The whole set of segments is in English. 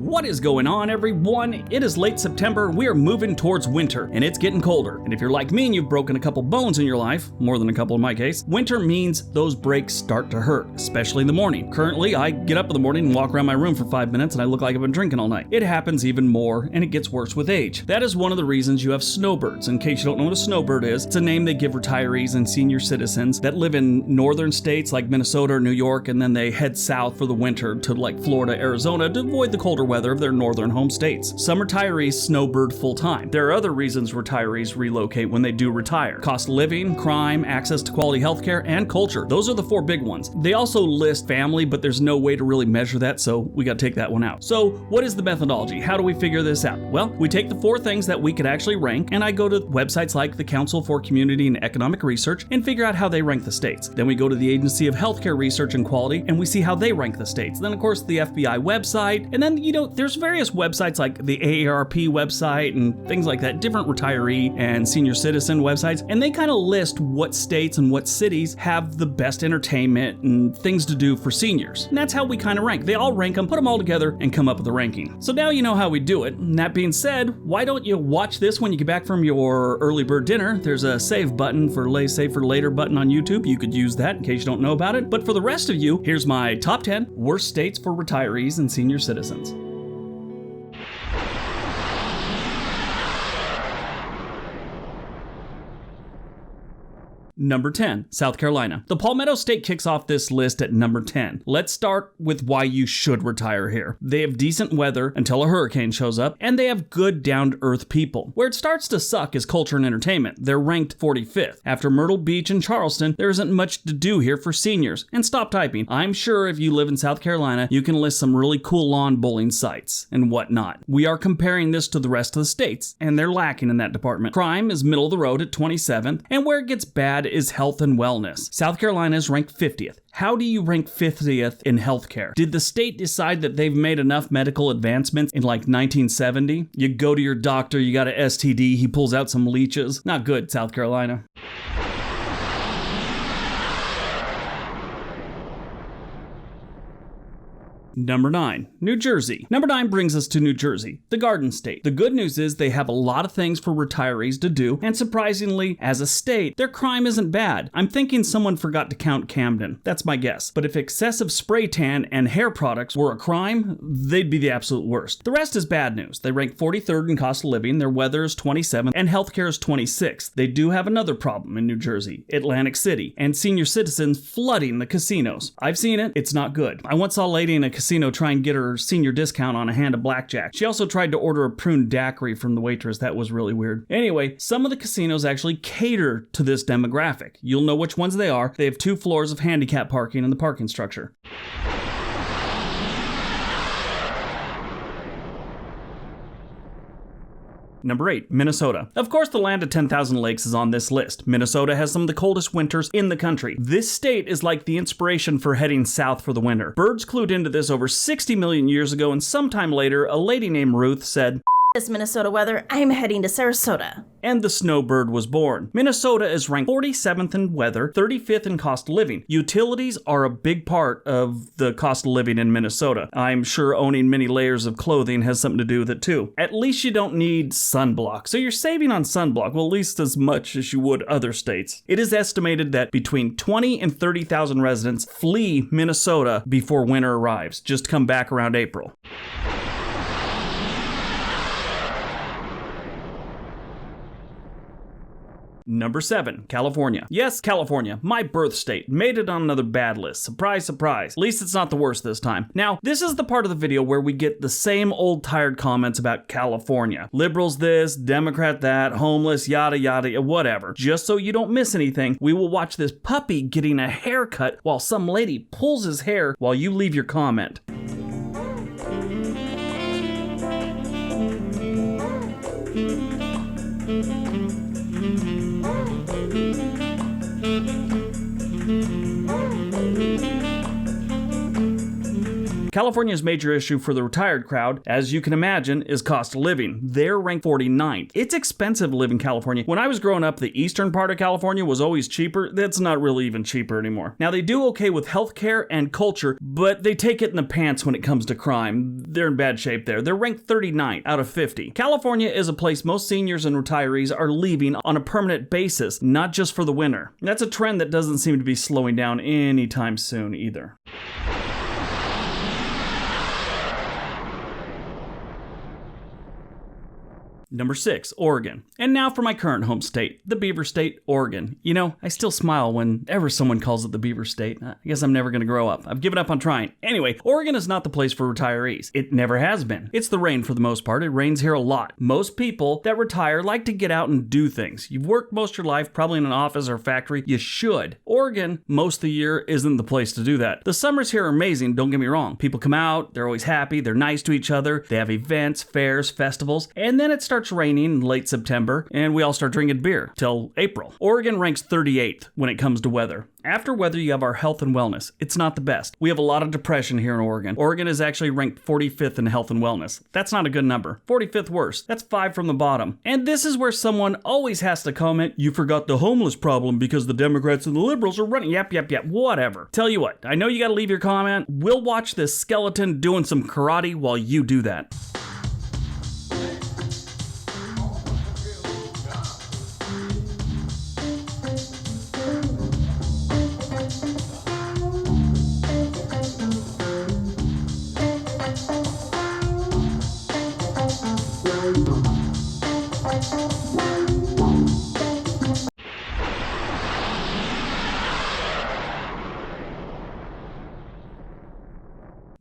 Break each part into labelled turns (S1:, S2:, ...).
S1: What is going on, everyone? It is late September, we are moving towards winter, and it's getting colder. And if you're like me and you've broken a couple bones in your life, more than a couple in my case, winter means those breaks start to hurt, especially in the morning. Currently, I get up in the morning and walk around my room for 5 minutes and I look like I've been drinking all night. It happens even more, and it gets worse with age. That is one of the reasons you have snowbirds. In case you don't know what a snowbird is, it's a name they give retirees and senior citizens that live in northern states like Minnesota or New York, and then they head south for the winter to like Florida, Arizona to avoid the colder weather of their northern home states. Some retirees snowbird full time. There are other reasons retirees relocate when they do retire. Cost of living, crime, access to quality healthcare, and culture. Those are the four big ones. They also list family, but there's no way to really measure that, so we gotta take that one out. So what is the methodology? How do we figure this out? Well, we take the four things that we could actually rank, and I go to websites like the Council for Community and Economic Research and figure out how they rank the states. Then we go to the Agency of Healthcare Research and Quality and we see how they rank the states. Then of course the FBI website, and then there's various websites like the AARP website and things like that, different retiree and senior citizen websites, and they kind of list what states and what cities have the best entertainment and things to do for seniors. And that's how we kind of rank. They all rank them, put them all together, and come up with a ranking. So now you know how we do it. And that being said, why don't you watch this when you get back from your early bird dinner? There's a save button for save for later button on YouTube. You could use that in case you don't know about it. But for the rest of you, here's my top 10 worst states for retirees and senior citizens. Number 10, South Carolina. The Palmetto State kicks off this list at number 10. Let's start with why you should retire here. They have decent weather until a hurricane shows up, and they have good down-to-earth people. Where it starts to suck is culture and entertainment. They're ranked 45th. After Myrtle Beach and Charleston, there isn't much to do here for seniors. And stop typing. I'm sure if you live in South Carolina, you can list some really cool lawn bowling sites and whatnot. We are comparing this to the rest of the states, and they're lacking in that department. Crime is middle of the road at 27th, and where it gets bad is health and wellness. South Carolina is ranked 50th. How do you rank 50th in healthcare? Did the state decide that they've made enough medical advancements in like 1970? You go to your doctor, you got an STD, he pulls out some leeches. Not good, South Carolina. Number 9, New Jersey. Number 9 brings us to New Jersey, the Garden State. The good news is they have a lot of things for retirees to do, and surprisingly, as a state, their crime isn't bad. I'm thinking someone forgot to count Camden. That's my guess. But if excessive spray tan and hair products were a crime, they'd be the absolute worst. The rest is bad news. They rank 43rd in cost of living, their weather is 27th, and healthcare is 26th. They do have another problem in New Jersey, Atlantic City, and senior citizens flooding the casinos. I've seen it. It's not good. I once saw a lady in a casino try and get her senior discount on a hand of blackjack. She also tried to order a prune daiquiri from the waitress. That was really weird. Anyway, some of the casinos actually cater to this demographic. You'll know which ones they are. They have 2 floors of handicap parking in the parking structure. Number 8, Minnesota. Of course, the land of 10,000 lakes is on this list. Minnesota has some of the coldest winters in the country. This state is like the inspiration for heading south for the winter. Birds clued into this over 60 million years ago, and sometime later, a lady named Ruth said,
S2: "This Minnesota weather, I'm heading to Sarasota."
S1: And the snowbird was born. Minnesota is ranked 47th in weather, 35th in cost of living. Utilities are a big part of the cost of living in Minnesota. I'm sure owning many layers of clothing has something to do with it too. At least you don't need sunblock. So you're saving on sunblock, well, at least as much as you would other states. It is estimated that between 20 and 30,000 residents flee Minnesota before winter arrives, just come back around April. Number 7, California. Yes, California, my birth state, made it on another bad list. Surprise, surprise. At least it's not the worst this time. Now, this is the part of the video where we get the same old tired comments about California. Liberals this, Democrat that, homeless, yada yada, whatever. Just so you don't miss anything, we will watch this puppy getting a haircut while some lady pulls his hair while you leave your comment. California's major issue for the retired crowd, as you can imagine, is cost of living. They're ranked 49th. It's expensive to live in California. When I was growing up, the eastern part of California was always cheaper. That's not really even cheaper anymore. Now, they do okay with healthcare and culture, but they take it in the pants when it comes to crime. They're in bad shape there. They're ranked 39th out of 50. California is a place most seniors and retirees are leaving on a permanent basis, not just for the winter. That's a trend that doesn't seem to be slowing down anytime soon either. Number 6, Oregon. And now for my current home state, the Beaver State, Oregon. You know, I still smile whenever someone calls it the Beaver State. I guess I'm never going to grow up. I've given up on trying. Anyway, Oregon is not the place for retirees. It never has been. It's the rain for the most part. It rains here a lot. Most people that retire like to get out and do things. You've worked most of your life, probably in an office or factory. You should. Oregon, most of the year, isn't the place to do that. The summers here are amazing, don't get me wrong. People come out, they're always happy, they're nice to each other, they have events, fairs, festivals, and then it starts raining in late September, and we all start drinking beer till April. Oregon ranks 38th when it comes to weather. After weather, you have our health and wellness. It's not the best. We have a lot of depression here in Oregon. Oregon is actually ranked 45th in health and wellness. That's not a good number. 45th worst. That's 5 from the bottom. And this is where someone always has to comment, you forgot the homeless problem because the Democrats and the liberals are running. Yep, whatever. Tell you what, I know you gotta leave your comment. We'll watch this skeleton doing some karate while you do that.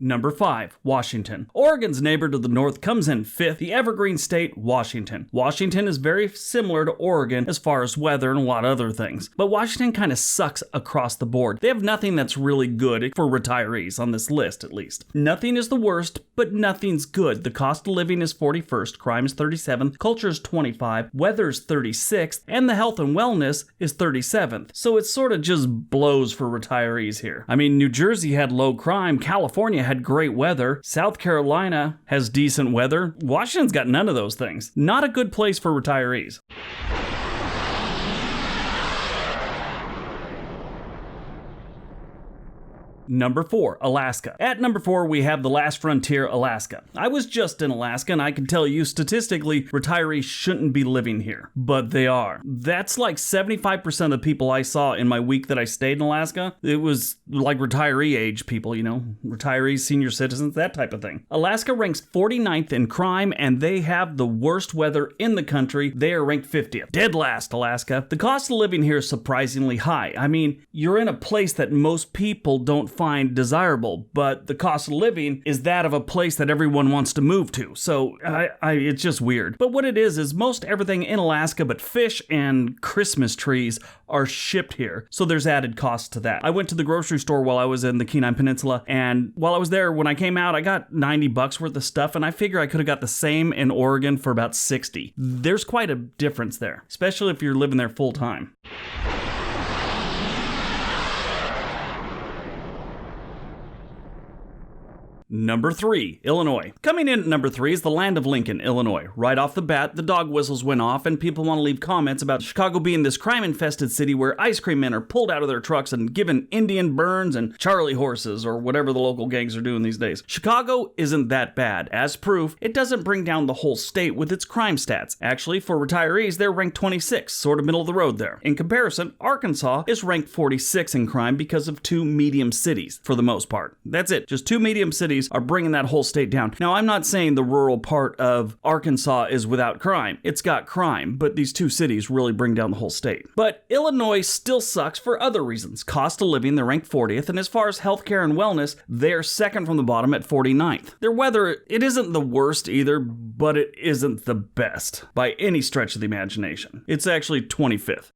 S1: Number 5, Washington. Oregon's neighbor to the north comes in 5th, the evergreen state, Washington. Washington is very similar to Oregon as far as weather and a lot of other things. But Washington kind of sucks across the board. They have nothing that's really good for retirees on this list, at least. Nothing is the worst, but nothing's good. The cost of living is 41st, crime is 37th, culture is 25, weather is 36th, and the health and wellness is 37th. So it sort of just blows for retirees here. I mean, New Jersey had low crime, California had great weather, South Carolina has decent weather, Washington's got none of those things. Not a good place for retirees. Number 4, Alaska. At number 4, we have the last frontier, Alaska. I was just in Alaska, and I can tell you statistically, retirees shouldn't be living here, but they are. That's like 75% of the people I saw in my week that I stayed in Alaska. It was like retiree age people, you know, retirees, senior citizens, that type of thing. Alaska ranks 49th in crime, and they have the worst weather in the country. They are ranked 50th. Dead last, Alaska. The cost of living here is surprisingly high. I mean, you're in a place that most people don't find desirable, but the cost of living is that of a place that everyone wants to move to. So it's just weird. But what it is most everything in Alaska but fish and Christmas trees are shipped here. So there's added cost to that. I went to the grocery store while I was in the Kenai Peninsula, and while I was there, when I came out, I got $90 worth of stuff, and I figure I could have got the same in Oregon for about 60. There's quite a difference there, especially if you're living there full time. Number 3, Illinois. Coming in at number 3 is the land of Lincoln, Illinois. Right off the bat, the dog whistles went off and people want to leave comments about Chicago being this crime-infested city where ice cream men are pulled out of their trucks and given Indian burns and Charlie horses or whatever the local gangs are doing these days. Chicago isn't that bad. As proof, it doesn't bring down the whole state with its crime stats. Actually, for retirees, they're ranked 26, sort of middle of the road there. In comparison, Arkansas is ranked 46 in crime because of 2 medium cities, for the most part. That's it, just 2 medium cities are bringing that whole state down. Now, I'm not saying the rural part of Arkansas is without crime. It's got crime, but these 2 cities really bring down the whole state. But Illinois still sucks for other reasons. Cost of living, they're ranked 40th, and as far as healthcare and wellness, they're second from the bottom at 49th. Their weather, it isn't the worst either, but it isn't the best by any stretch of the imagination. It's actually 25th.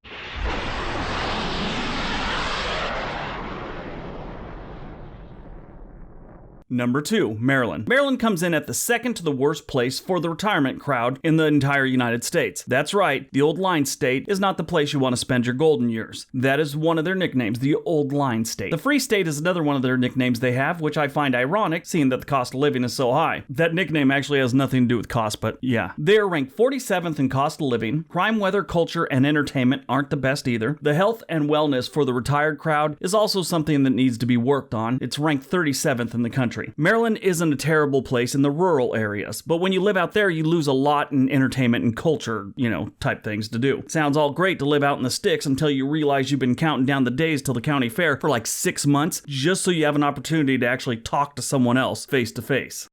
S1: Number 2, Maryland. Maryland comes in at the second to the worst place for the retirement crowd in the entire United States. That's right, the Old Line State is not the place you want to spend your golden years. That is one of their nicknames, the Old Line State. The Free State is another one of their nicknames they have, which I find ironic, seeing that the cost of living is so high. That nickname actually has nothing to do with cost, but yeah. They're ranked 47th in cost of living. Crime, weather, culture, and entertainment aren't the best either. The health and wellness for the retired crowd is also something that needs to be worked on. It's ranked 37th in the country. Maryland isn't a terrible place in the rural areas, but when you live out there, you lose a lot in entertainment and culture, type things to do. Sounds all great to live out in the sticks until you realize you've been counting down the days till the county fair for like 6 months, just so you have an opportunity to actually talk to someone else face to face.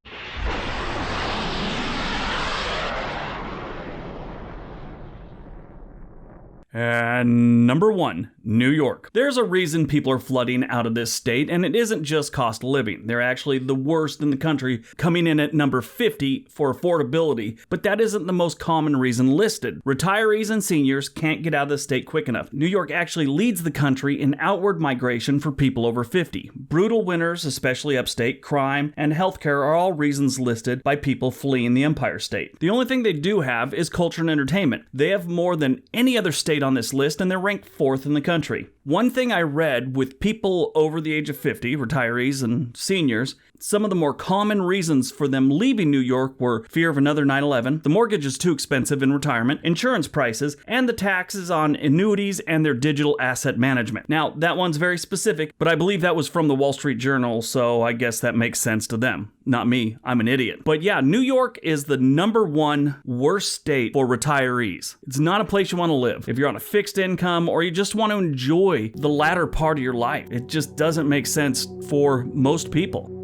S1: And number 1, New York. There's a reason people are flooding out of this state, and it isn't just cost of living. They're actually the worst in the country, coming in at number 50 for affordability, but that isn't the most common reason listed. Retirees and seniors can't get out of the state quick enough. New York actually leads the country in outward migration for people over 50. Brutal winters, especially upstate, crime, and healthcare are all reasons listed by people fleeing the Empire State. The only thing they do have is culture and entertainment. They have more than any other state on this list, and they're ranked 4th in the country. One thing I read with people over the age of 50, retirees and seniors, some of the more common reasons for them leaving New York were fear of another 9/11, the mortgage is too expensive in retirement, insurance prices, and the taxes on annuities and their digital asset management. Now, that one's very specific, but I believe that was from the Wall Street Journal, so I guess that makes sense to them. Not me, I'm an idiot. But yeah, New York is the number 1 worst state for retirees. It's not a place you want to live. If you're on a fixed income or you just want to enjoy the latter part of your life, it just doesn't make sense for most people.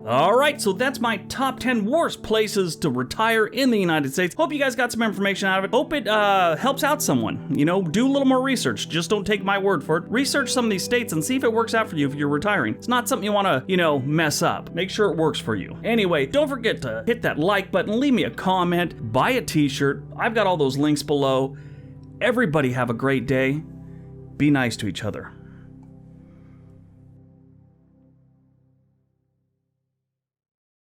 S1: Alright, so that's my top 10 worst places to retire in the United States. Hope you guys got some information out of it. Hope it helps out someone. Do a little more research. Just don't take my word for it. Research some of these states and see if it works out for you if you're retiring. It's not something you want to, mess up. Make sure it works for you. Anyway, don't forget to hit that like button, leave me a comment, buy a t-shirt. I've got all those links below. Everybody have a great day. Be nice to each other.